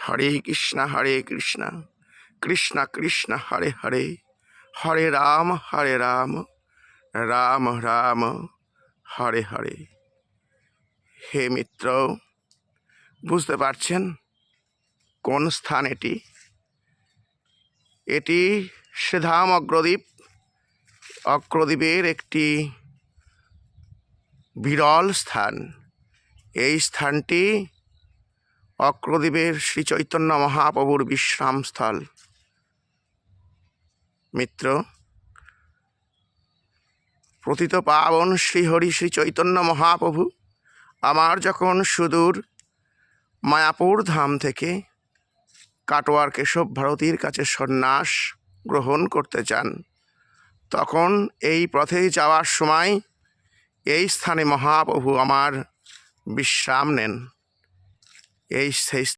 হরে কৃষ্ণ কৃষ্ণ কৃষ্ণ হরে হরে, হরে রাম রাম রাম হরে হরে। হে মিত্র, বুঝতে পারছেন কোন স্থান এটি? এটি শ্রীধাম অগ্রদ্বীপ। অগ্রদ্বীপের একটি বিরল স্থান। এই স্থানটি অগ্রদ্বীপের শ্রী চৈতন্য মহাপ্রভুর বিশ্রামস্থল। মিত্র, প্রথিত পাবন শ্রীহরি শ্রী চৈতন্য মহাপ্রভু আমার যখন সুদূর মায়াপুর ধাম থেকে কাটোয়ার কেশব ভারতীর কাছে সন্ন্যাস গ্রহণ করতে চান, তখন এই পথে যাওয়ার সময় এই স্থানে মহাপ্রভু আমার বিশ্রাম নেন। এই সেই